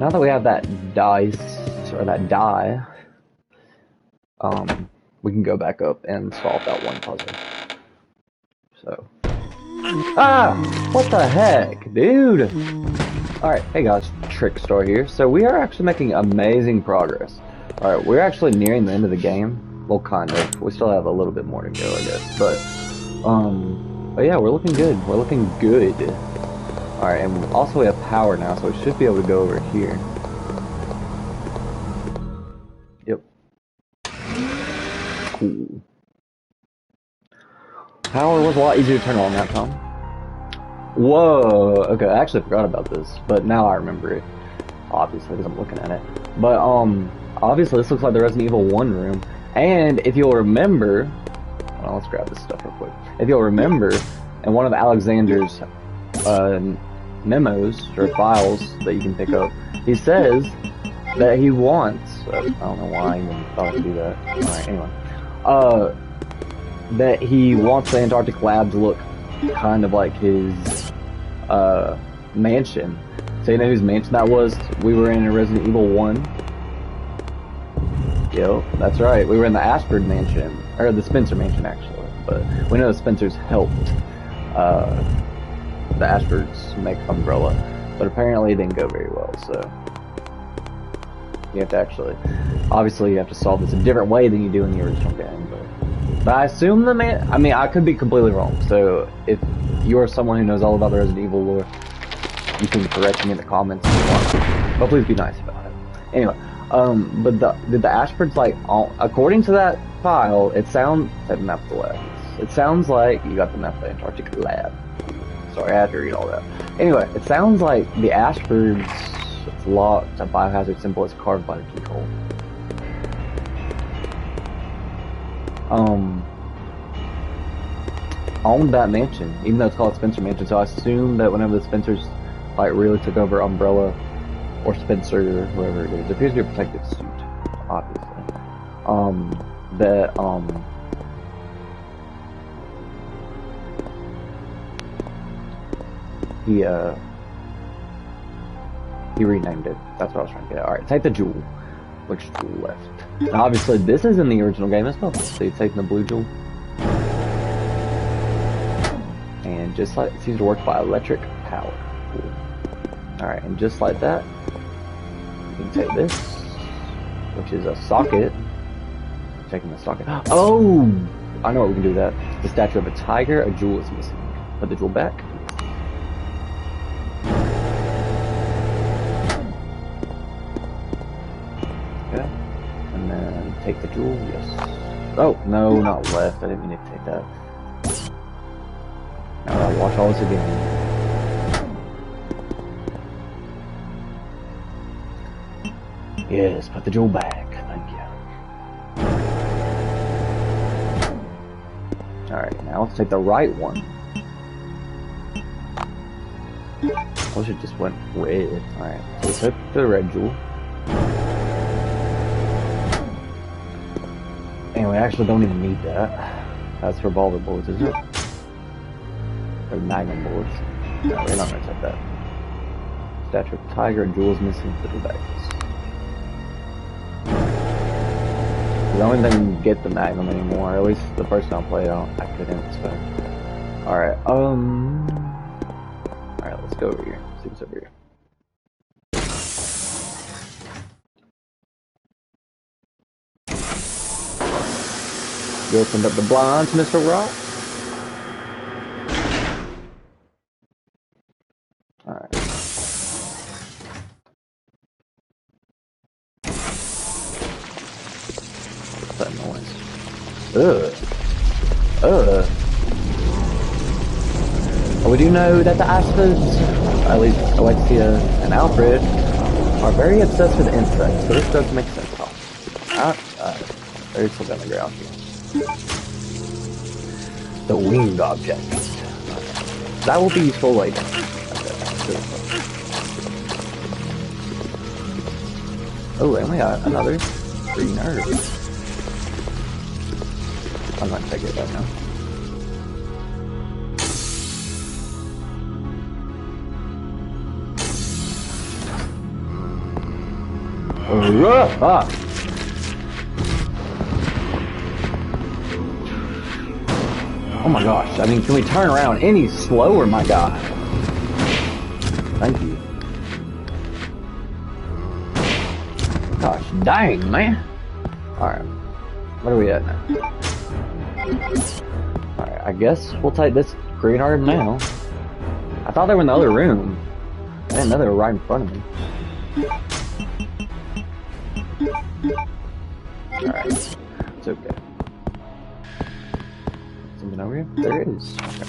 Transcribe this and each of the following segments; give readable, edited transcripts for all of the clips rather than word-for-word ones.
Now that we have that dice, or that die, we can go back up and solve that one puzzle. So. Ah! What the heck, dude? Alright, hey guys, Trick Store here. So we are actually making amazing progress. Alright, we're actually nearing the end of the game. Well, kind of. We still have a little bit more to go, I guess. But yeah, we're looking good. We're looking good. Alright, and also we have power now, so we should be able to go over here. Yep. Cool. Power was a lot easier to turn on that time. Whoa! Okay, I actually forgot about this, but now I remember it. Obviously, because I'm looking at it. But, obviously this looks like the Resident Evil 1 room. And if you'll remember... Well, let's grab this stuff real quick. If you'll remember, in one of Alexander's, memos, or files that you can pick up, he says that he wants... I don't know why I even thought to do that. Alright, anyway. That he wants the Antarctic lab to look kind of like his mansion. So you know whose mansion that was? We were in Resident Evil 1. Yo, that's right. We were in the Ashford mansion, or the Spencer mansion actually. But we know the Spencers helped the Ashfords make Umbrella, but apparently it didn't go very well. So you have to actually, obviously, you have to solve this a different way than you do in the original game. But I assume the man... I mean, I could be completely wrong, so if you're someone who knows all about the Resident Evil lore, you can correct me in the comments if you want. But please be nice about it. Anyway, but did the Ashfords, like, according to that file, it sounds... That map the lab. It sounds like you got the map of the Antarctic lab. Sorry, I had to read all that. Anyway, it sounds like the Ashfords' it's locked, a biohazard symbol is carved by the keyhole. Owned that mansion, even though it's called Spencer Mansion, so I assume that whenever the Spencers like really took over Umbrella or Spencer, whoever it is, it appears to be a protective suit, obviously. He renamed it. That's what I was trying to get at. Alright, take the jewel. Which jewel left? And obviously this is in the original game as well. So you're taking the blue jewel. And just like it seems to work by electric power. Cool. Alright, and just like that, you can take this, which is a socket. Taking the socket. Oh! I know what we can do with that. The statue of a tiger, a jewel is missing. Put the jewel back. Okay. And then take the jewel, yes. Oh, no, not left. I didn't mean to take that. Now I'll watch all this again. Yes, put the jewel back. Thank you. Alright, now let's take the right one. I wish it just went red. Alright, so we took the red jewel. And we actually don't even need that. That's revolver bullets, isn't it? Or magnum bullets. No, we're not gonna take that. Statue of tiger and jewels missing for the bags. I don't even get the magnum anymore. At least the first time I played, I couldn't. So, alright. Alright, let's go over here. See what's over here. You opened up the blinds, Mr. Rock. Alright. What's that noise? Well, we do know that the Ashfords, at least Alexia and Alfred, are very obsessed with insects, so this does make sense. There's something on the ground here. The winged object. That will be useful later. Oh, and we got another green herb. I'm going to take it right now. Oh my gosh, I mean, can we turn around any slower, my god? Thank you. Gosh, dang, man. Alright, what are we at now? Alright, I guess we'll take this green herb now. I thought they were in the other room. I didn't know they were right in front of me. Alright, it's okay. Something over here? There it is. Okay.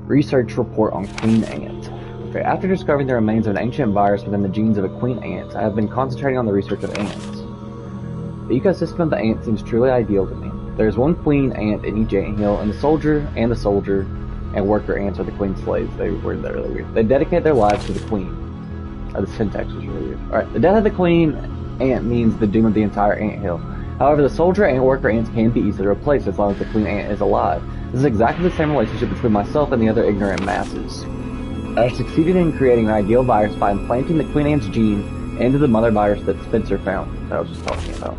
Research report on Queen Ant. Okay, after discovering the remains of an ancient virus within the genes of a queen ant, I have been concentrating on the research of ants. The ecosystem of the ant seems truly ideal to me. There is one queen ant in each anthill, and the soldier and worker ants are the queen slaves. They were that really weird. They dedicate their lives to the queen. Oh, the syntax was really weird. Alright, the death of the queen ant means the doom of the entire anthill. However, the soldier and worker ants can be easily replaced as long as the queen ant is alive. This is exactly the same relationship between myself and the other ignorant masses. I succeeded in creating an ideal virus by implanting the queen ant's gene into the mother virus that Spencer found, that I was just talking about.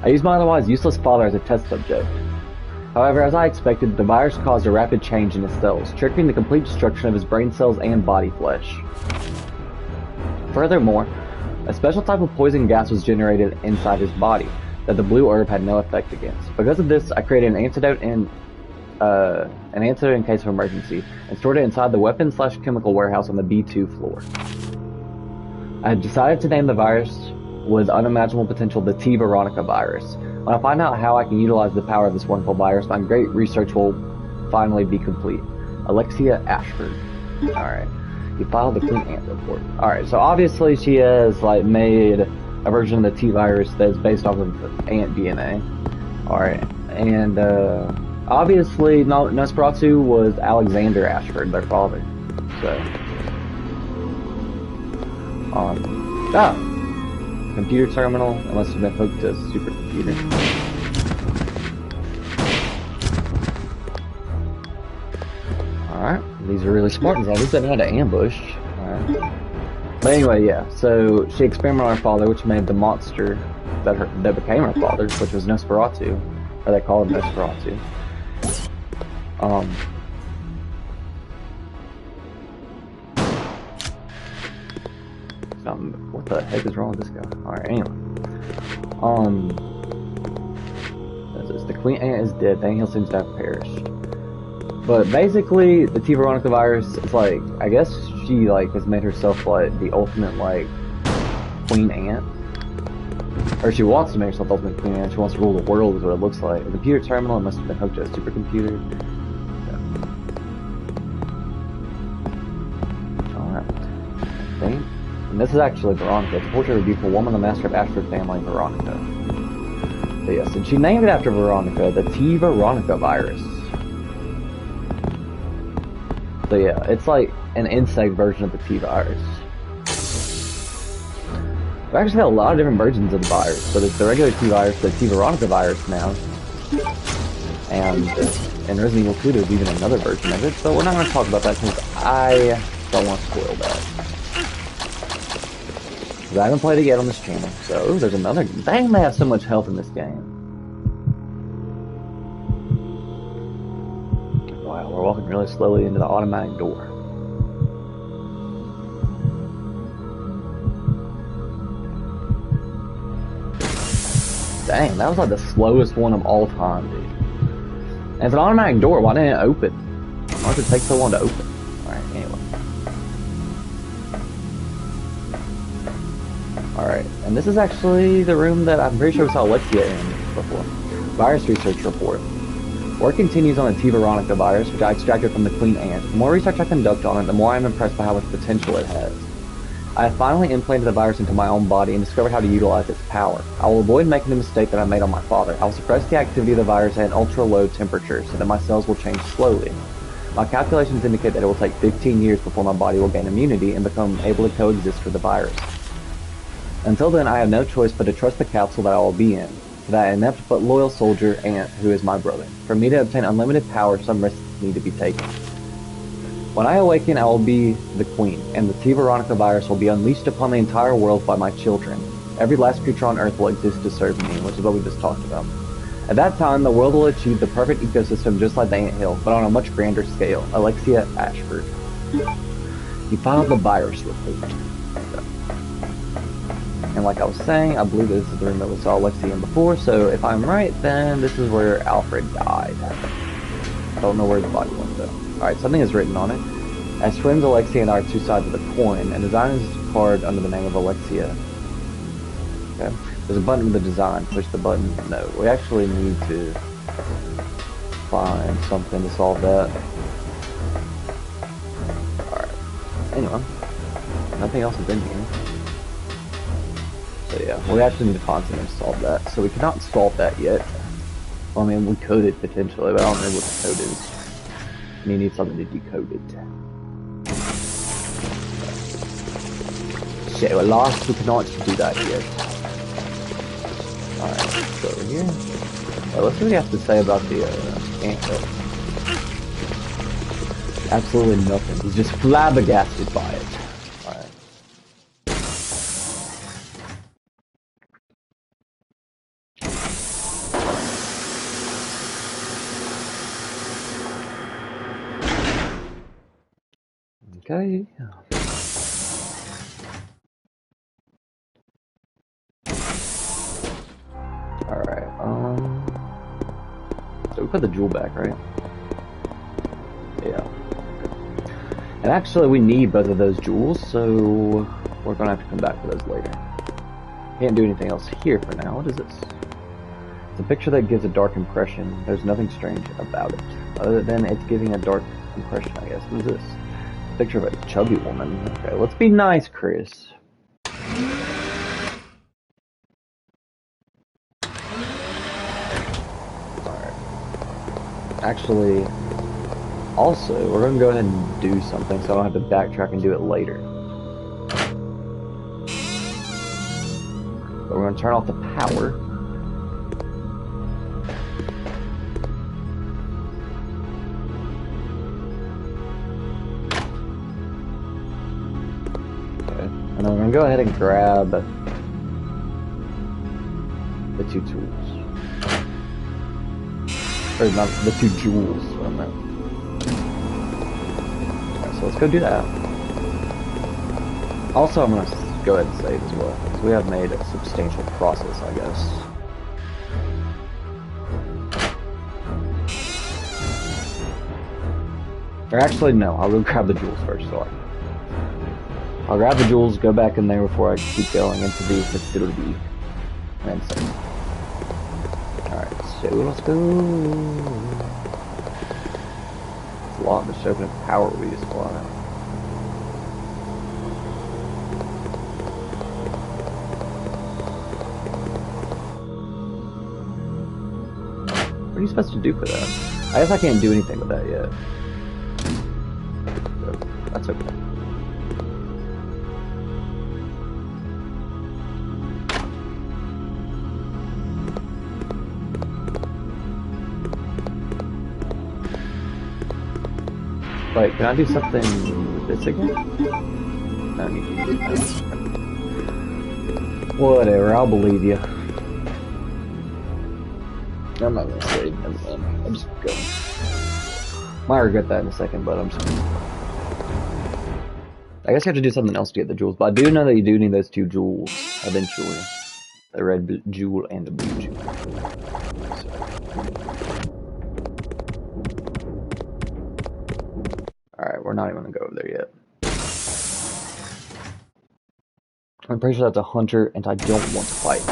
I used my otherwise useless father as a test subject. However, as I expected, the virus caused a rapid change in his cells, triggering the complete destruction of his brain cells and body flesh. Furthermore, a special type of poison gas was generated inside his body that the blue herb had no effect against. Because of this, I created an antidote in case of emergency and stored it inside the weapon/chemical warehouse on the B2 floor. I had decided to name the virus with unimaginable potential the T-Veronica Virus. When I find out how I can utilize the power of this wonderful virus, my great research will finally be complete. Alexia Ashford. Alright. You filed the Queen Ant report. Alright, so obviously she has like made a version of the T-Virus that is based off of ant DNA. Alright. And obviously Nosferatu was Alexander Ashford, their father. So computer terminal, it must have been hooked to a supercomputer. Alright, these are really smart ones. At least they know how to ambush. Alright. But anyway, yeah, so she experimented on her father, which made the monster that became her father, which was Nosferatu. Or they call him Nosferatu. What the heck is wrong with this guy? Alright, anyway. The Queen Ant is dead. Daniel seems to have perished. But basically, the T-Veronica Virus is like, I guess she like has made herself like the ultimate like Queen Ant. Or she wants to make herself the ultimate Queen Ant. She wants to rule the world is what it looks like. The computer terminal must have been hooked to a supercomputer. Alright. Okay. And this is actually Veronica. It's a portrait of a beautiful woman, the master of Ashford family, Veronica. So yes, and she named it after Veronica, the T-Veronica Virus. So yeah, it's like an insect version of the T-Virus. We actually have a lot of different versions of the virus. So there's the regular T-Virus, the T-Veronica Virus now. And in Resident Evil 2 there's even another version of it, but we're not going to talk about that because I don't want to spoil that. I haven't played it yet on this channel, so ooh, there's another. Dang, they have so much health in this game. Wow, we're walking really slowly into the automatic door. Dang, that was like the slowest one of all time, dude. And it's an automatic door, why didn't it open? Why does it take so long to open? Alright, anyway. Alright, and this is actually the room that I'm pretty sure we saw Alexia in before. Virus research report. Work continues on the T-Veronica virus, which I extracted from the Queen Ant. The more research I conduct on it, the more I am impressed by how much potential it has. I have finally implanted the virus into my own body and discovered how to utilize its power. I will avoid making the mistake that I made on my father. I will suppress the activity of the virus at an ultra-low temperature so that my cells will change slowly. My calculations indicate that it will take 15 years before my body will gain immunity and become able to coexist with the virus. Until then, I have no choice but to trust the capsule that I will be in, for that inept but loyal soldier Ant who is my brother. For me to obtain unlimited power, some risks need to be taken. When I awaken, I will be the queen, and the T-Veronica virus will be unleashed upon the entire world by my children. Every last creature on Earth will exist to serve me, which is what we just talked about. At that time, the world will achieve the perfect ecosystem just like the anthill, but on a much grander scale. Alexia Ashford. You filed the virus report. And like I was saying, I believe this is the room that we saw Alexia in before, so if I'm right, then this is where Alfred died. I don't know where the body went though. Alright, something is written on it. As twins, Alexia and I are two sides of a coin, and design is carved under the name of Alexia. Okay. There's a button with the design. Push the button. No, we actually need to find something to solve that. Alright. Anyway. Nothing else is in here. So yeah, we actually need to find something to solve that. So we cannot solve that yet. Well, I mean, we code it potentially, but I don't know what the code is. And you need something to decode it. Shit, we're lost. We cannot do that yet. Alright, let's go over here. Well, let's see what he has to say about the anthill. Absolutely nothing. He's just flabbergasted by it. Alright. Okay. So we put the jewel back, right? Yeah. And actually we need both of those jewels, so we're gonna have to come back for those later. Can't do anything else here for now. What is this? It's a picture that gives a dark impression. There's nothing strange about it, other than it's giving a dark impression, I guess. What is this? A picture of a chubby woman. Okay, let's be nice, Chris. Actually, also, we're going to go ahead and do something so I don't have to backtrack and do it later. But we're going to turn off the power. Okay, and then we're going to go ahead and grab the two tools. Or not, the two jewels, what I meant. Alright, so let's go do that. Also, I'm going to go ahead and save as well, because we have made a substantial process, I guess. Or actually, no, I'll go grab the jewels first, sorry. I'll grab the jewels, go back in there before I keep going into the facility. And so. Alright, so let's go. It's a lot, but just opening power will be useful on it. What are you supposed to do for that? I guess I can't do anything with that yet. So, that's okay. Wait, can I do something with this again? No, I need to do that. Whatever, I'll believe you. I'm not gonna say anything. I'm just going. Might regret that in a second, but I'm just gonna. I guess you have to do something else to get the jewels, but I do know that you do need those two jewels eventually. The red jewel and the blue jewel. So. Alright, we're not even gonna go over there yet. I'm pretty sure that's a hunter, and I don't want to fight.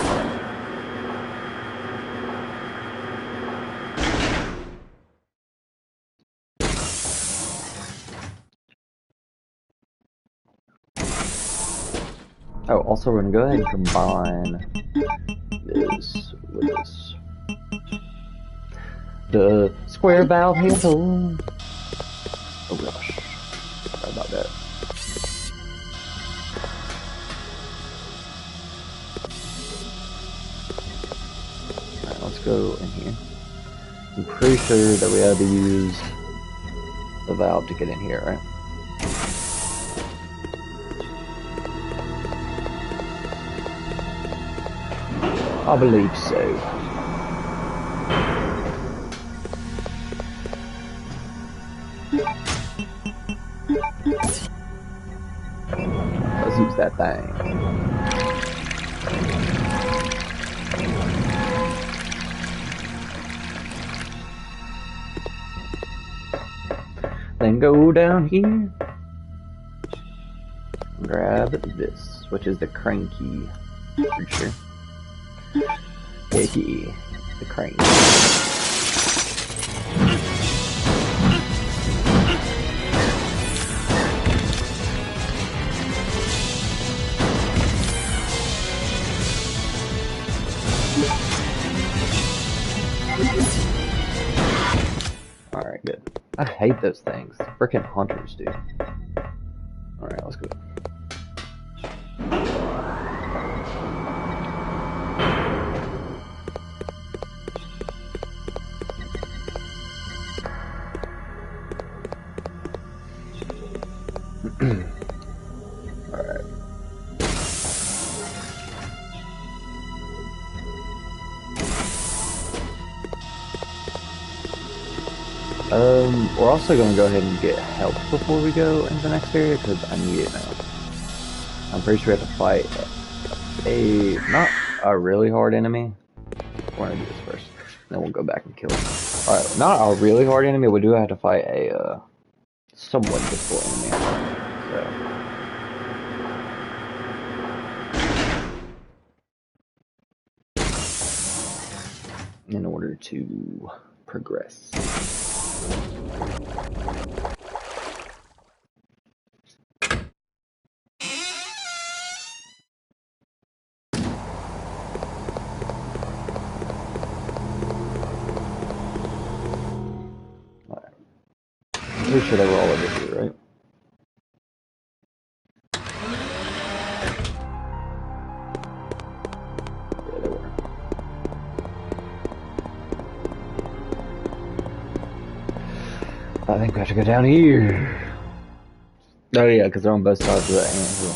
Oh, also we're gonna go ahead and combine this with this. The square valve handle. Oh gosh. Sorry about that. Alright, let's go in here. I'm pretty sure that we had to use the valve to get in here, right? I believe so. Let's use that thing. Then go down here. Grab this, which is the crane key. Pretty sure. Key. The crane. Alright, good. I hate those things. Frickin' hunters, dude. Alright, let's go. Alright. We're also going to go ahead and get help before we go into the next area, because I need it now. I'm pretty sure we have to fight not a really hard enemy. We're going to do this first, then we'll go back and kill him. Alright, not a really hard enemy, we do have to fight a, somewhat difficult enemy, so. In order to progress. Pretty sure they were all over here, right? Yeah, they were. I think we have to go down here. Oh yeah, because they're on both sides of that anthill.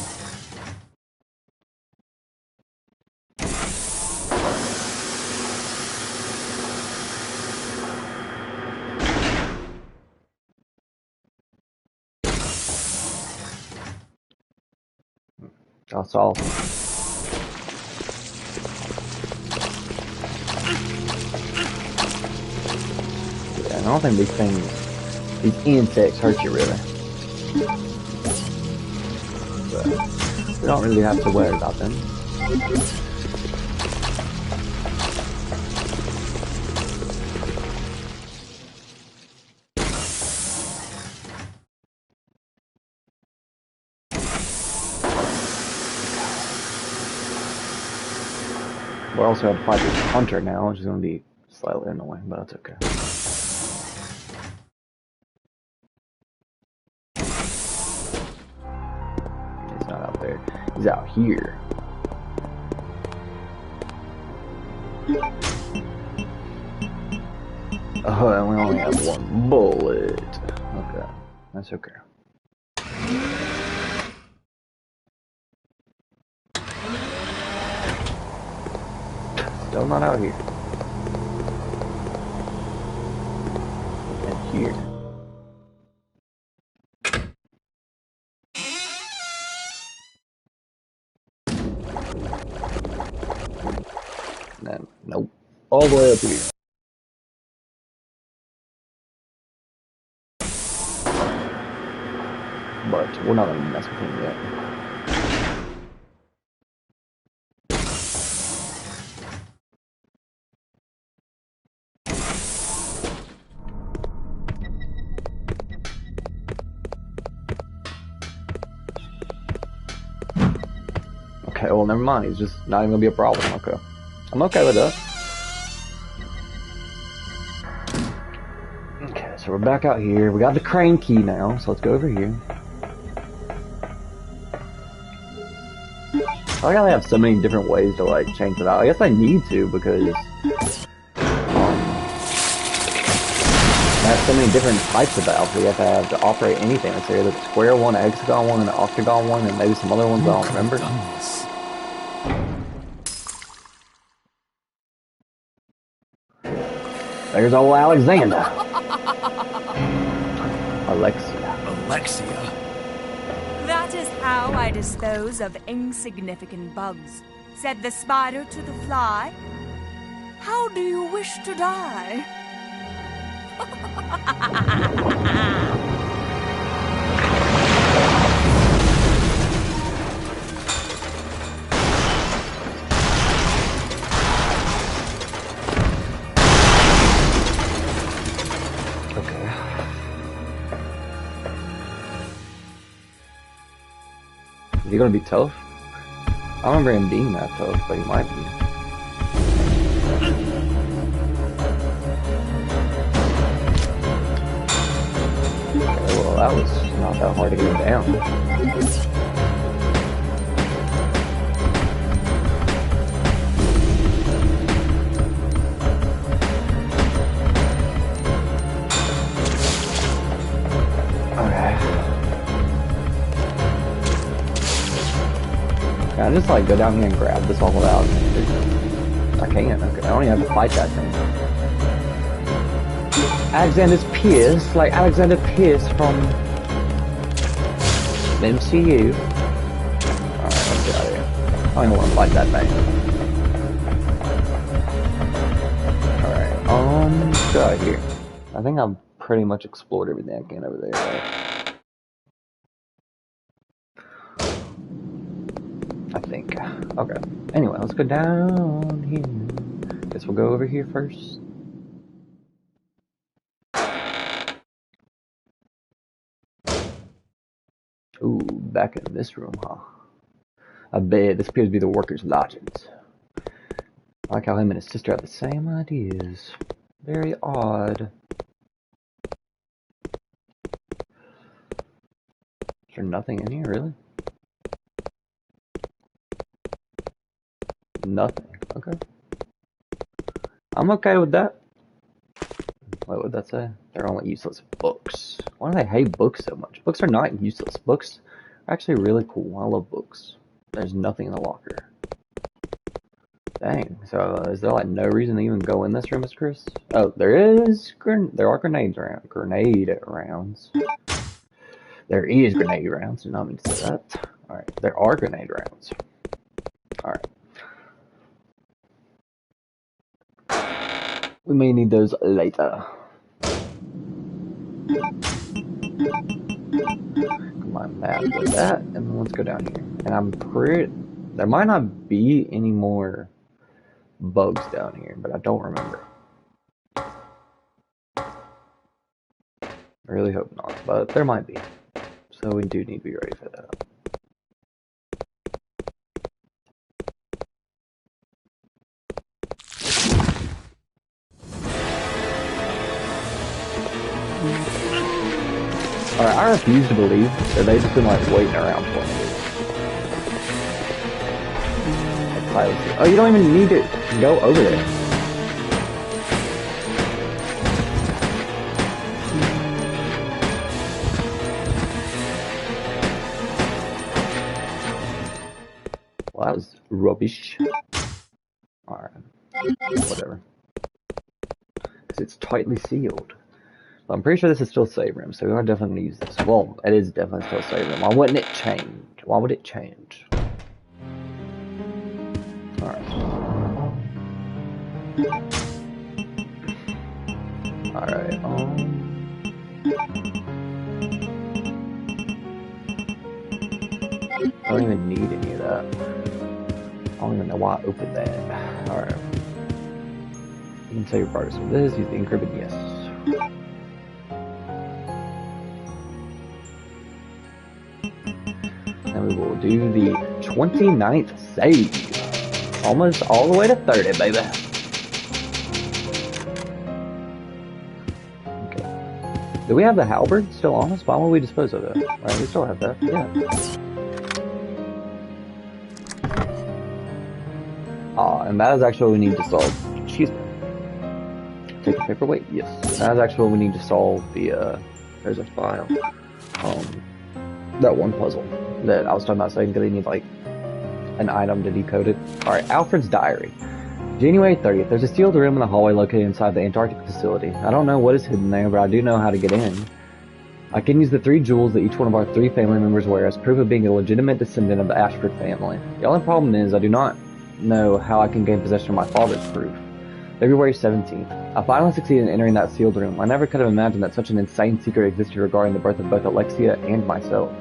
That's awesome. Yeah, I don't think these insects hurt you really. But we don't really have to worry about them. We also have to fight this hunter now, which is going to be slightly annoying, but that's okay. He's not out there. He's out here. Oh, and we only have one bullet. Okay, that's okay. Still not out here. And here. And then, nope. All the way up here. But we're not going to mess with him yet. Okay, well, never mind. He's just not even gonna be a problem. Okay, I'm okay with that. Okay, so we're back out here. We got the crane key now, so let's go over here. I gotta have so many different ways to like change it out. I guess I need to because I have so many different types of valves we have to operate anything. Let's say the square one, an hexagon one, and an octagon one, and maybe some other ones I don't remember. There's old Alexander. Alexia. Alexia? That is how I dispose of insignificant bugs, said the spider to the fly. How do you wish to die? Is he gonna be tough? I don't remember him being that tough, but he might be. Okay, well, that was not that hard to get him down. Can I just like go down here and grab this all out? I can't. Okay, I don't even have to fight that thing. Alexander's Pierce, like Alexander Pierce from the MCU. Alright, let's get out of here. I don't even want to fight that thing. Alright, let's get out of here. I think I've pretty much explored everything I can over there, right? I think. Okay. Anyway, let's go down here. Guess we'll go over here first. Ooh, back in this room, huh? I bet this appears to be the workers' lodgings. I like how him and his sister have the same ideas. Very odd. Is there nothing in here, really? Nothing. Okay. I'm okay with that. What would that say? They're only useless books. Why do they hate books so much? Books are not useless. Books are actually really cool. I love books. There's nothing in the locker. Dang. So is there like no reason to even go in this room, Miss Chris? Oh, there is. There are grenade rounds. There is grenade rounds. Did not mean to say that. All right. There are grenade rounds. All right. We may need those later. Come on, map with that, and then let's go down here. And I'm pretty... There might not be any more bugs down here, but I don't remember. I really hope not, but there might be. So we do need to be ready for that. Alright, I refuse to believe that they've just been like waiting around for me. Oh, you don't even need to go over there. Well, that was rubbish. Alright. Whatever. Because it's tightly sealed. I'm pretty sure this is still save room, so we are definitely going to use this. Well, it is definitely still save room. Why wouldn't it change? Why would it change? Alright. Alright, I don't even need any of that. I don't even know why I opened that. Alright. You can save your progress with this, use the encrypted, yes. And we will do the 29th save. Almost all the way to 30, baby. Okay. Do we have the halberd still on us? Why won't we dispose of it? Right, we still have that. Yeah. And that is actually what we need to solve. Excuse me. Take the paperweight? Yes. That is actually what we need to solve the, there's a file. That one puzzle that I was talking about saying, because they need like an item to decode it. Alright, Alfred's diary. January 30th. There's a sealed room in the hallway located inside the Antarctic facility. I don't know what is hidden there, but I do know how to get in. I can use the 3 jewels that each one of our 3 family members wear as proof of being a legitimate descendant of the Ashford family. The only problem is I do not know how I can gain possession of my father's proof. February 17th. I finally succeeded in entering that sealed room. I never could have imagined that such an insane secret existed regarding the birth of both Alexia and myself.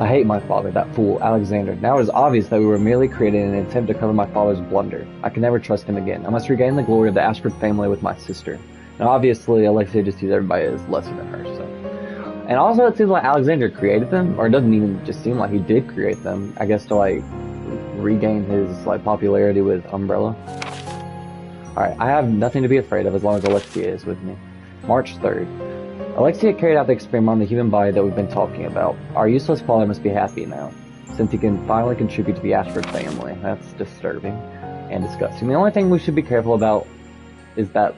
I hate my father, that fool, Alexander. Now it is obvious that we were merely created in an attempt to cover my father's blunder. I can never trust him again. I must regain the glory of the Ashford family with my sister. Now obviously, Alexia just sees everybody as lesser than her, so. And also it seems like Alexander created them, or it doesn't even just seem like he did create them, I guess to like, regain his like popularity with Umbrella. Alright, I have nothing to be afraid of as long as Alexia is with me. March 3rd. Alexia carried out the experiment on the human body that we've been talking about. Our useless father must be happy now, since he can finally contribute to the Ashford family. That's disturbing and disgusting. The only thing we should be careful about is that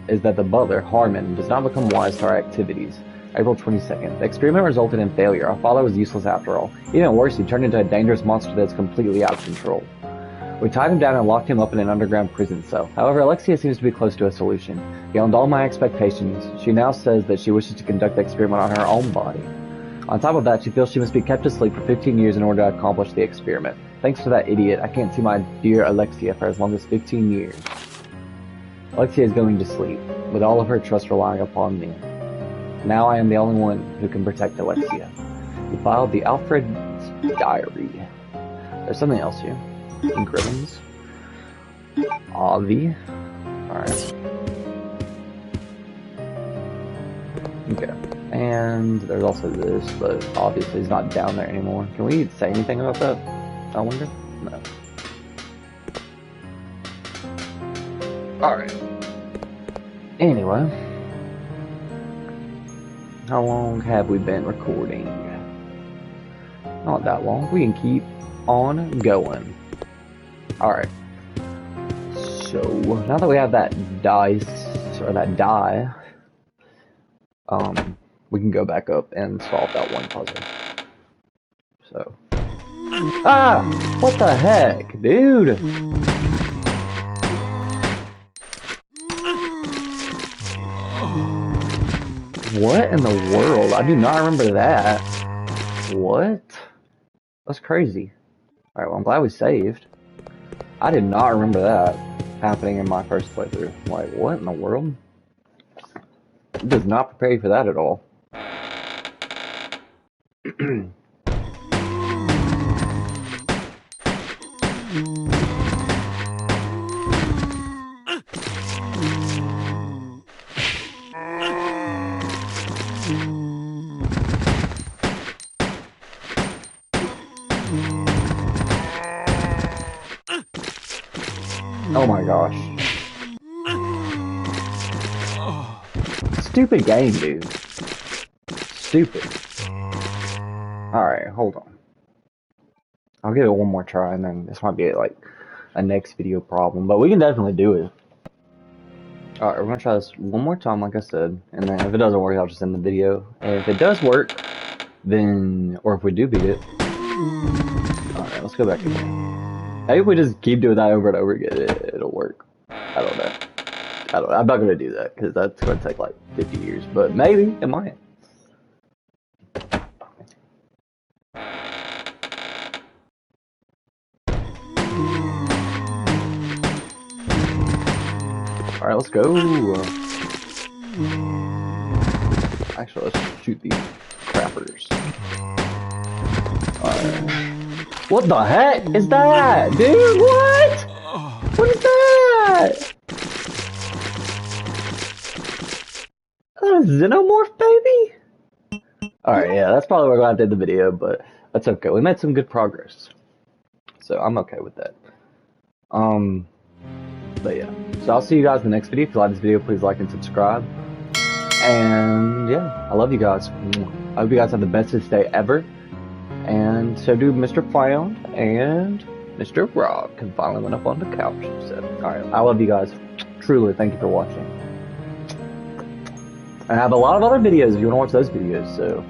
the butler, Harmon, does not become wise to our activities. April 22nd. The experiment resulted in failure. Our father was useless after all. Even worse, he turned into a dangerous monster that's completely out of control. We tied him down and locked him up in an underground prison cell. However, Alexia seems to be close to a solution. Beyond all my expectations, she now says that she wishes to conduct the experiment on her own body. On top of that, she feels she must be kept asleep for 15 years in order to accomplish the experiment. Thanks to that idiot, I can't see my dear Alexia for as long as 15 years. Alexia is going to sleep, with all of her trust relying upon me. Now I am the only one who can protect Alexia. We filed the Alfred's diary. There's something else here. Engravings. Avi. Alright. Okay. And there's also this, but obviously he's not down there anymore. Can we say anything about that? I wonder? No. Alright. Anyway. How long have we been recording? Not that long. We can keep on going. Alright. So, now that we have that dice, or that die, we can go back up and solve that one puzzle. So. Ah! What the heck, dude? What in the world? I do not remember that. What? That's crazy. Alright, well, I'm glad we saved. I did not remember that happening in my first playthrough. Like, what in the world? It does not prepare you for that at all. Oh my gosh. Stupid game, dude. Stupid. Alright, hold on. I'll give it one more try, and then this might be like a next video problem, but we can definitely do it. Alright, we're gonna try this one more time, like I said, and then if it doesn't work, I'll just end the video. And if it does work, then, or if we do beat it, alright, let's go back again. Maybe if we just keep doing that over and over again, it'll work. I don't know. I'm not gonna do that, because that's gonna take like 50 years, but maybe it might. Alright, let's go. Actually, let's shoot these crappers. Alright. What the heck is that? Dude, what? What is that? Is that a xenomorph, baby? Alright, yeah, that's probably where we're going to end the video, but that's okay. We made some good progress. So I'm okay with that. But yeah. So I'll see you guys in the next video. If you like this video, please like and subscribe. And yeah, I love you guys. I hope you guys have the bestest day ever. And so do Mr. Clown and Mr. Rock, and finally went up on the couch and said, alright, I love you guys. Truly, thank you for watching. I have a lot of other videos if you want to watch those videos. So,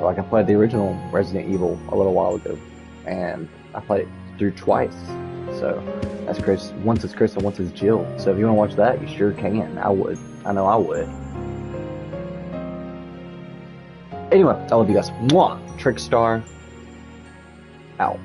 like I played the original Resident Evil a little while ago, and I played it through twice. So So that's Chris. Once it's Chris and once it's Jill. So if you want to watch that, you sure can. I would. I know I would. Anyway, I love you guys. Mwah! Trickstar out.